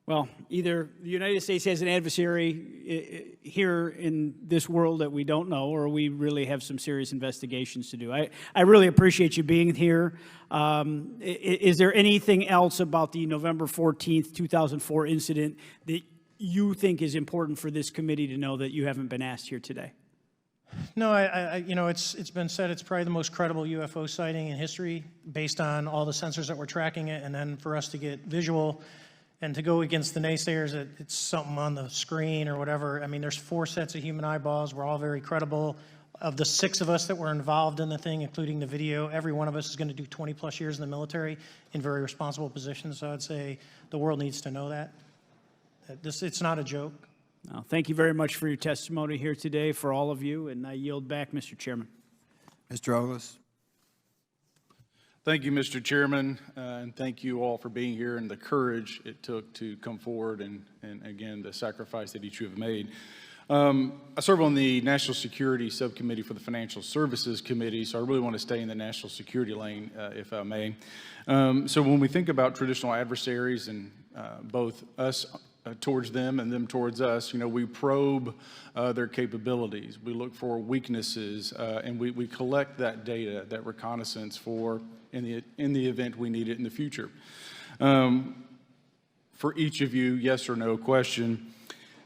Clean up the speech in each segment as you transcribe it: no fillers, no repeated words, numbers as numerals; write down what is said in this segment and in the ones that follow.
Well, either the United States has an adversary here in this world that we don't know, or we really have some serious investigations to do. I really appreciate you being here. Is there anything else about the November 14th, 2004 incident that you think is important for this committee to know that you haven't been asked here today? No, it's been said it's probably the most credible UFO sighting in history based on all the sensors that were tracking it, and then for us to get visual and to go against the naysayers that it's something on the screen or whatever. I mean, there's 4 sets of human eyeballs. We're all very credible. Of the 6 of us that were involved in the thing, including the video, every one of us is going to do 20 plus years in the military in very responsible positions. So I'd say the world needs to know that. It's not a joke. Well, thank you very much for your testimony here today for all of you, and I yield back, Mr. Chairman. Mr. Ogles. Thank you, Mr. Chairman, and thank you all for being here and the courage it took to come forward and again, the sacrifice that each of you have made. I serve on the National Security Subcommittee for the Financial Services Committee, so I really want to stay in the national security lane, if I may. So when we think about traditional adversaries and both us towards them and them towards us, we probe their capabilities. We look for weaknesses, and we collect that data, that reconnaissance for in the event we need it in the future. For each of you, yes or no question,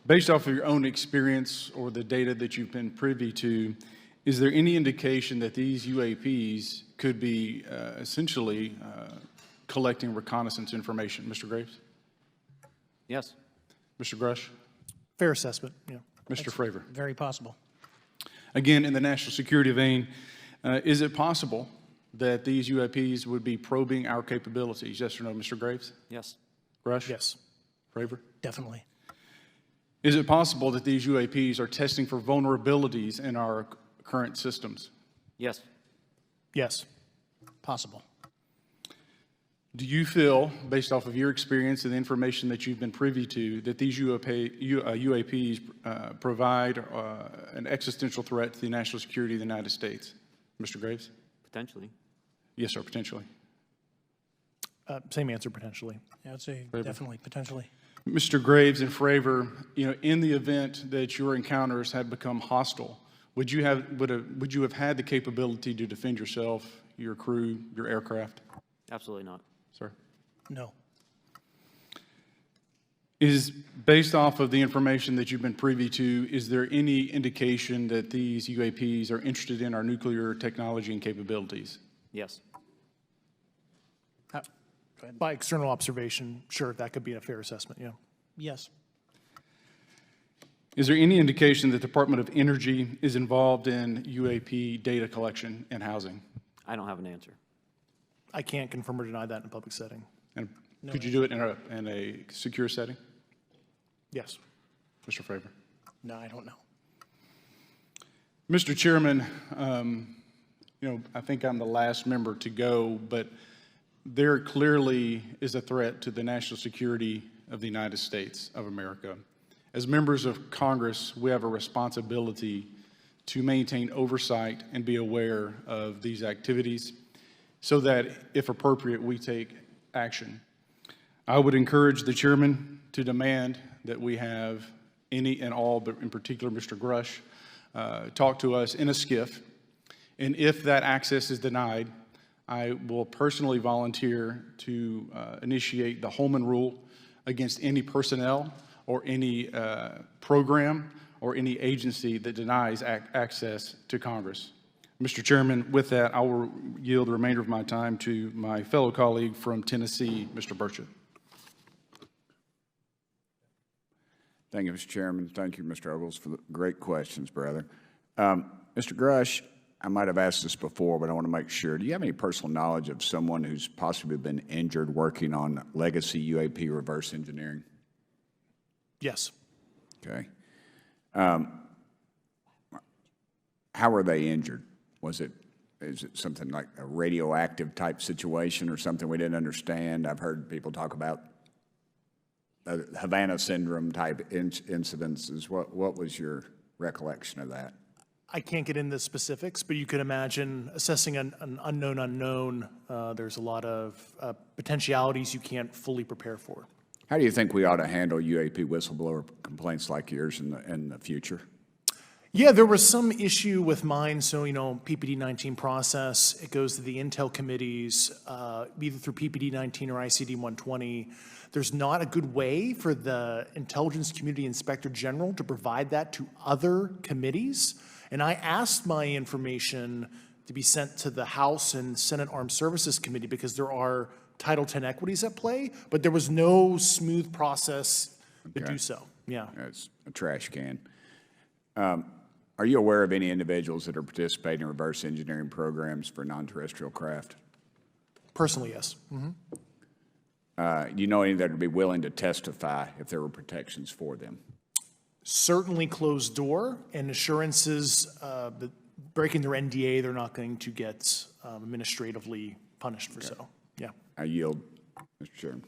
based off of your own experience or the data that you've been privy to, is there any indication that these UAPs could be essentially collecting reconnaissance information? Mr. Graves? Yes. Mr. Grush? Fair assessment, yeah. Mr. Fravor? Very possible. Again, in the national security vein, is it possible that these UAPs would be probing our capabilities? Yes or no, Mr. Graves? Yes. Grush? Yes. Fravor? Definitely. Is it possible that these UAPs are testing for vulnerabilities in our current systems? Yes. Yes. Possible. Do you feel, based off of your experience and the information that you've been privy to, that these UAPs provide an existential threat to the national security of the United States? Mr. Graves? Potentially. Yes, sir, potentially. Same answer, potentially. Yeah, I'd say definitely, potentially. Mr. Graves and Fravor, in the event that your encounters had become hostile, would you have had the capability to defend yourself, your crew, your aircraft? Absolutely not. Sir? No. Is based off of the information that you've been privy to, is there any indication that these UAPs are interested in our nuclear technology and capabilities? Yes. By external observation, sure, that could be a fair assessment, yeah. Yes. Is there any indication that the Department of Energy is involved in UAP data collection and housing? I don't have an answer. I can't confirm or deny that in a public setting. And could you do it in a secure setting? Yes. Mr. Fravor? No, I don't know. Mr. Chairman, I think I'm the last member to go, but there clearly is a threat to the national security of the United States of America. As members of Congress, we have a responsibility to maintain oversight and be aware of these activities so that, if appropriate, we take action. I would encourage the chairman to demand that we have any and all, but in particular Mr. Grush, talk to us in a skiff. And if that access is denied, I will personally volunteer to initiate the Holman Rule against any personnel or any program or any agency that denies access to Congress. Mr. Chairman, with that, I will yield the remainder of my time to my fellow colleague from Tennessee, Mr. Burchett. Thank you, Mr. Chairman. Thank you, Mr. Ogles, for the great questions, brother. Mr. Grush, I might have asked this before, but I want to make sure. Do you have any personal knowledge of someone who's possibly been injured working on legacy UAP reverse engineering? Yes. Okay. How were they injured? Is it something like a radioactive type situation or something we didn't understand? I've heard people talk about Havana syndrome type incidences. What was your recollection of that? I can't get into specifics, but you could imagine assessing an unknown unknown. There's a lot of potentialities you can't fully prepare for. How do you think we ought to handle UAP whistleblower complaints like yours in the future? Yeah, there was some issue with mine. So, PPD 19 process, it goes to the Intel committees, either through PPD 19 or ICD 120. There's not a good way for the Intelligence Community Inspector General to provide that to other committees. And I asked my information to be sent to the House and Senate Armed Services Committee because there are Title X equities at play, but there was no smooth process to do so. Yeah. It's a trash can. Are you aware of any individuals that are participating in reverse engineering programs for non-terrestrial craft? Personally, yes. Do you know any that would be willing to testify if there were protections for them? Certainly closed door and assurances that breaking their NDA, they're not going to get administratively punished for so. Yeah. I yield, Mr. Chairman.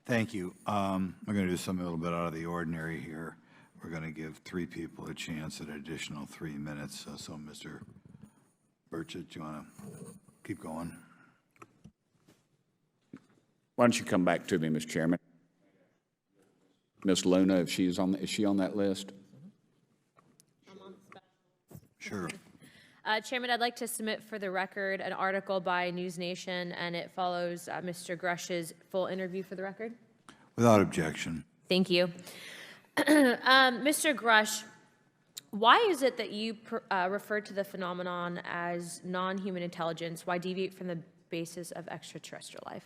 Thank you. I'm going to do something a little bit out of the ordinary here. We're going to give 3 people a chance at an additional 3 minutes. So Mr. Burchett, do you want to keep going? Why don't you come back to me, Mr. Chairman? Ms. Luna, if is she on that list? Sure. Chairman, I'd like to submit for the record an article by News Nation, and it follows Mr. Grush's full interview for the record. Without objection. Thank you. Mr. Grush, why is it that you referred to the phenomenon as non-human intelligence? Why deviate from the basis of extraterrestrial life?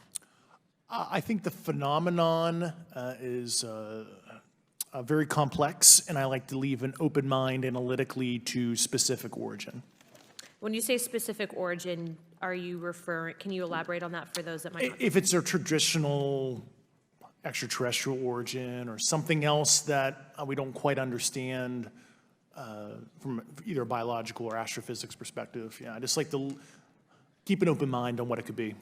I think the phenomenon is very complex, and I like to leave an open mind analytically to specific origin. When you say specific origin, are you referring, can you elaborate on that for those that might not? If it's a traditional extraterrestrial origin or something else that we don't quite understand from either a biological or astrophysics perspective, I just like to keep an open mind on what it could be,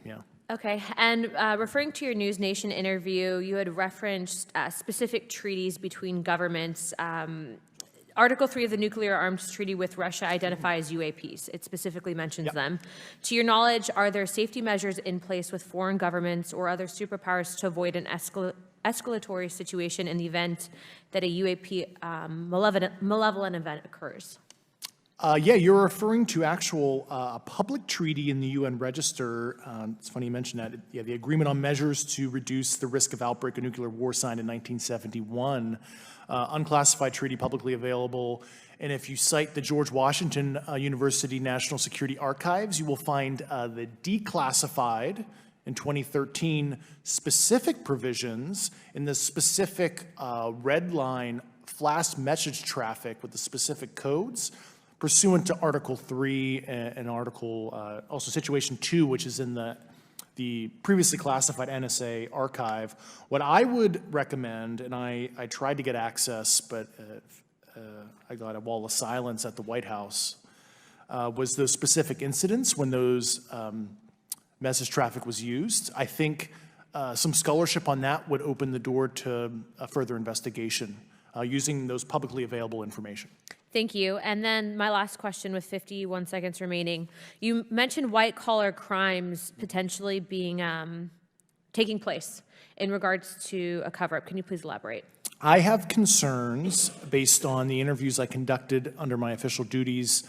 Okay, and referring to your News Nation interview, you had referenced specific treaties between governments. Article 3 of the Nuclear Arms Treaty with Russia identifies UAPs. It specifically mentions them. To your knowledge, are there safety measures in place with foreign governments or other superpowers to avoid an escalatory situation in the event that a UAP malevolent event occurs? Yeah, you're referring to actual a public treaty in the UN Register. It's funny you mentioned that. Yeah, the Agreement on Measures to Reduce the Risk of Outbreak of Nuclear War signed in 1971. Unclassified treaty, publicly available. And if you cite the George Washington University National Security Archives, you will find the declassified in 2013 specific provisions in the specific red line flash message traffic with the specific codes pursuant to Article 3 and Article, also Situation 2, which is in the previously classified NSA archive. What I would recommend, and I tried to get access, but I got a wall of silence at the White House, was those specific incidents when those message traffic was used. I think some scholarship on that would open the door to a further investigation using those publicly available information. Thank you. And then my last question with 51 seconds remaining. You mentioned white-collar crimes potentially being taking place in regards to a cover-up. Can you please elaborate? I have concerns based on the interviews I conducted under my official duties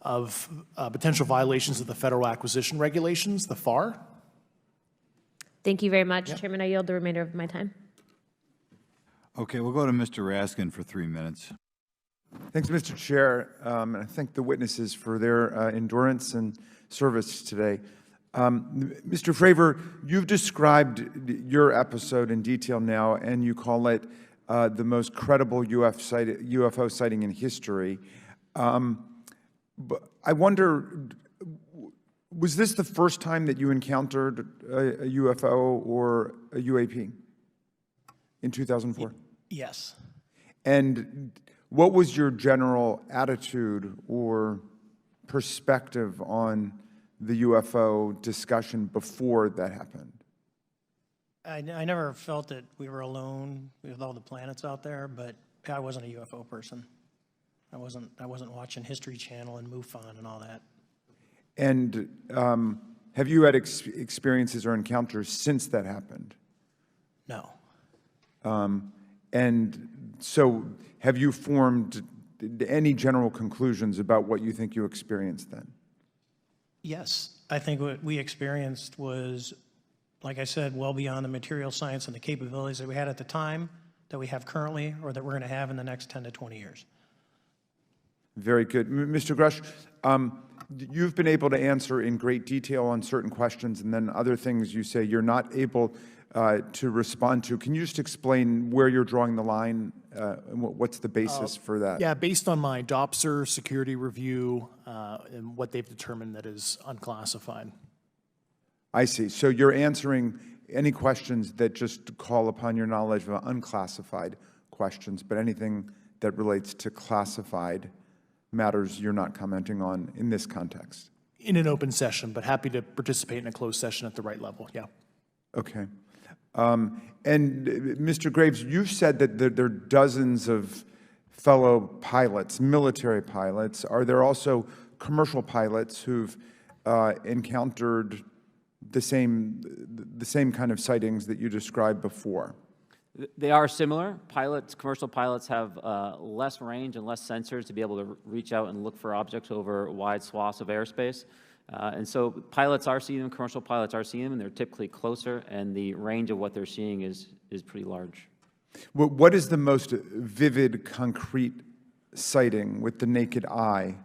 of potential violations of the Federal Acquisition Regulations, the FAR. Thank you very much, Chairman. I yield the remainder of my time. Okay, we'll go to Mr. Raskin for 3 minutes. Thanks, Mr. Chair, and I thank the witnesses for their endurance and service today. Mr. Fravor, you've described your episode in detail now, and you call it the most credible UFO sighting in history. But I wonder, was this the first time that you encountered a UFO or a UAP in 2004? Yes. And what was your general attitude or perspective on the UFO discussion before that happened? I never felt that we were alone with all the planets out there, but I wasn't a UFO person. I wasn't watching History Channel and MUFON and all that. And have you had experiences or encounters since that happened? No, And so have you formed any general conclusions about what you think you experienced then? Yes, I think what we experienced was, like I said, well beyond the material science and the capabilities that we had at the time, that we have currently, or that we're going to have in the next 10 to 20 years. Very good. Mr. Grush, you've been able to answer in great detail on certain questions, and then other things you say you're not able to respond to. Can you just explain where you're drawing the line, and what's the basis for that? Yeah, based on my DOPSR security review and what they've determined that is unclassified. I see. So you're answering any questions that just call upon your knowledge of unclassified questions, but anything that relates to classified matters you're not commenting on in this context. In an open session, but happy to participate in a closed session at the right level, yeah. Okay. And Mr. Graves, you've said that there are dozens of fellow pilots, military pilots. Are there also commercial pilots who've encountered the same kind of sightings that you described before? They are similar. Commercial pilots have less range and less sensors to be able to reach out and look for objects over wide swaths of airspace. And so pilots are seeing them, commercial pilots are seeing them, and they're typically closer, and the range of what they're seeing is pretty large. What is the most vivid, concrete sighting with the naked eye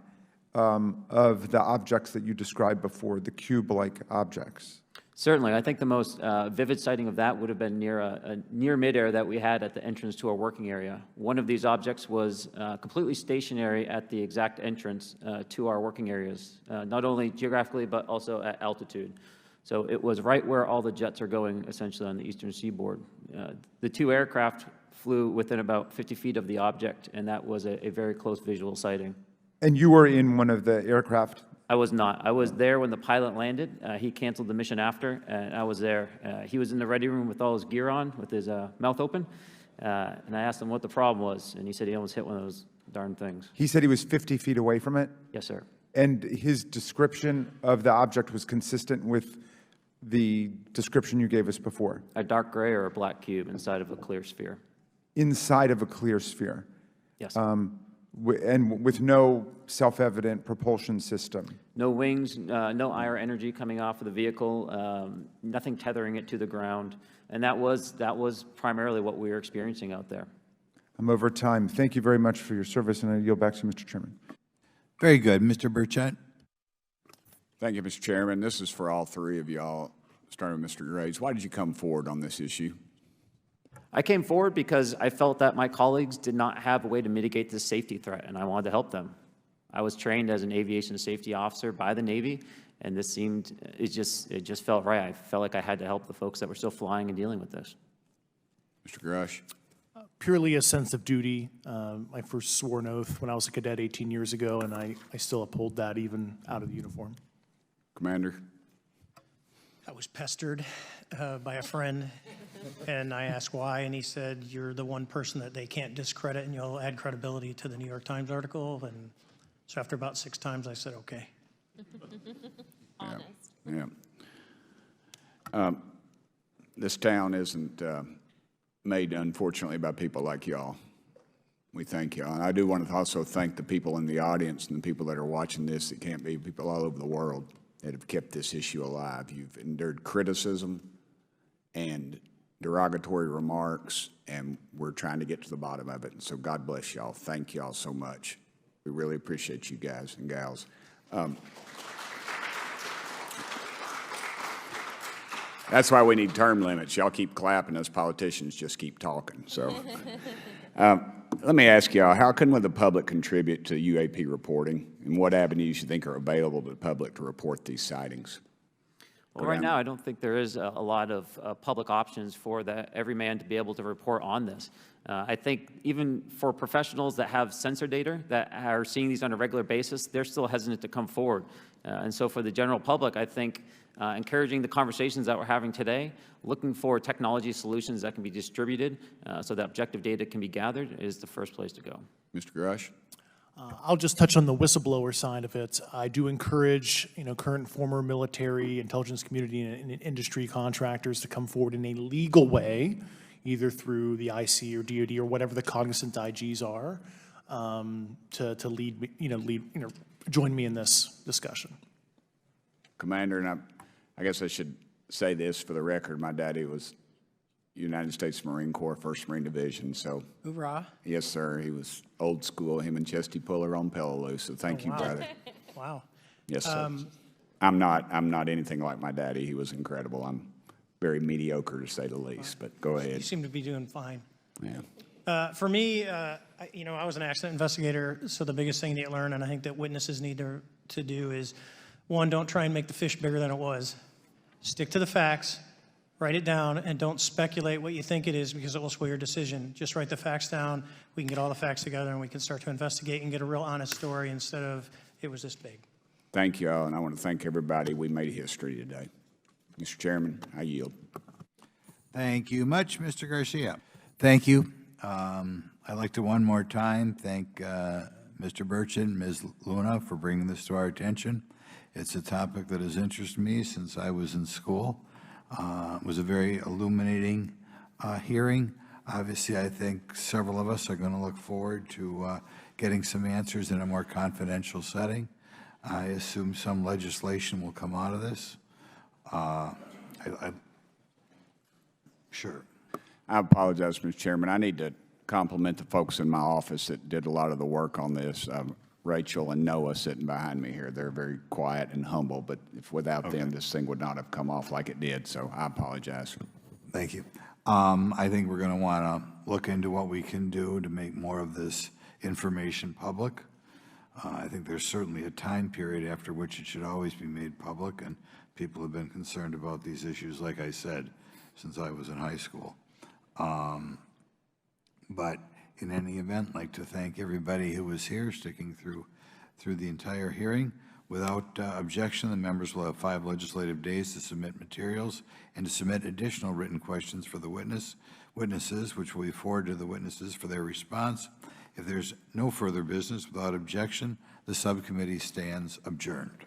of the objects that you described before, the cube-like objects? Certainly. I think the most vivid sighting of that would have been near midair that we had at the entrance to our working area. One of these objects was completely stationary at the exact entrance to our working areas, not only geographically, but also at altitude. So it was right where all the jets are going, essentially, on the eastern seaboard. The two aircraft flew within about 50 feet of the object, and that was a very close visual sighting. And you were in one of the aircraft? I was not. I was there when the pilot landed. He canceled the mission after, and I was there. He was in the ready room with all his gear on, with his mouth open, and I asked him what the problem was, and he said he almost hit one of those darn things. He said he was 50 feet away from it? Yes, sir. And his description of the object was consistent with the description you gave us before? A dark gray or a black cube inside of a clear sphere. Inside of a clear sphere? Yes. And with no self-evident propulsion system? No wings, no IR energy coming off of the vehicle, nothing tethering it to the ground, and that was primarily what we were experiencing out there. I'm over time. Thank you very much for your service, and I yield back to you, Mr. Chairman. Very good. Mr. Burchett? Thank you, Mr. Chairman. This is for all three of y'all, starting with Mr. Graves. Why did you come forward on this issue? I came forward because I felt that my colleagues did not have a way to mitigate this safety threat, and I wanted to help them. I was trained as an aviation safety officer by the Navy, and this it just felt right. I felt like I had to help the folks that were still flying and dealing with this. Mr. Grush? Purely a sense of duty. My first sworn oath when I was a cadet 18 years ago, and I still uphold that even out of the uniform. Commander? I was pestered by a friend, and I asked why, and he said, "You're the one person that they can't discredit, and you'll add credibility to the New York Times article." And so after about 6 times, I said, "Okay." Honest. Yeah. This town isn't made, unfortunately, by people like y'all. We thank y'all. And I do want to also thank the people in the audience and the people that are watching this that can't be, people all over the world that have kept this issue alive. You've endured criticism and derogatory remarks, and we're trying to get to the bottom of it. And so God bless y'all. Thank y'all so much. We really appreciate you guys and gals. That's why we need term limits. Y'all keep clapping, us politicians just keep talking. So let me ask y'all, how can the public contribute to UAP reporting, and what avenues you think are available to the public to report these sightings? Well, right now, I don't think there is a lot of public options for every man to be able to report on this. I think even for professionals that have sensor data that are seeing these on a regular basis, they're still hesitant to come forward. And so for the general public, I think encouraging the conversations that we're having today, looking for technology solutions that can be distributed so that objective data can be gathered is the first place to go. Mr. Grush? I'll just touch on the whistleblower side of it. I do encourage, current and former military, intelligence community, and industry contractors to come forward in a legal way either through the IC or DoD or whatever the cognizant IGs are, to lead, join me in this discussion. Commander, and I guess I should say this for the record, my daddy was United States Marine Corps, 1st Marine Division, so. Hoorah. Yes, sir, he was old school, him and Testy puller on Pellaloo, so thank you, wow. brother. Wow. Yes, sir. I'm not anything like my daddy, he was incredible. I'm very mediocre, to say the least, but go You ahead. seem to be doing fine. Yeah. For me, I was an accident investigator, so the biggest thing that you learn, and I think that witnesses need to do is, one, don't try and make the fish bigger than it was. Stick to the facts, write it down, and don't speculate what you think it is because it will sway your decision. Just write the facts down. We can get all the facts together and we can start to investigate and get a real honest story instead of it was this big. Thank you all, and I want to thank everybody. We made history today. Mr. Chairman, I yield. Thank you much, Mr. Garcia. Thank you. I'd like to one more time thank Mr. Burchett and Ms. Luna for bringing this to our attention. It's a topic that has interested me since I was in school. It was a very illuminating hearing. Obviously, I think several of us are going to look forward to getting some answers in a more confidential setting. I assume some legislation will come out of this. Sure. I apologize, Mr. Chairman. I need to compliment the folks in my office that did a lot of the work on this. Rachel and Noah sitting behind me here. They're very quiet and humble, but if without them, this thing would not have come off like it did, so I apologize. Thank you. I think we're going to want to look into what we can do to make more of this information public. I think there's certainly a time period after which it should always be made public, and people have been concerned about these issues, like I said, since I was in high school. But in any event, I'd like to thank everybody who was here, sticking through the entire hearing. Without objection, the members will have 5 legislative days to submit materials and to submit additional written questions for the witnesses, which will be forwarded to the witnesses for their response. If there's no further business, without objection, the subcommittee stands adjourned.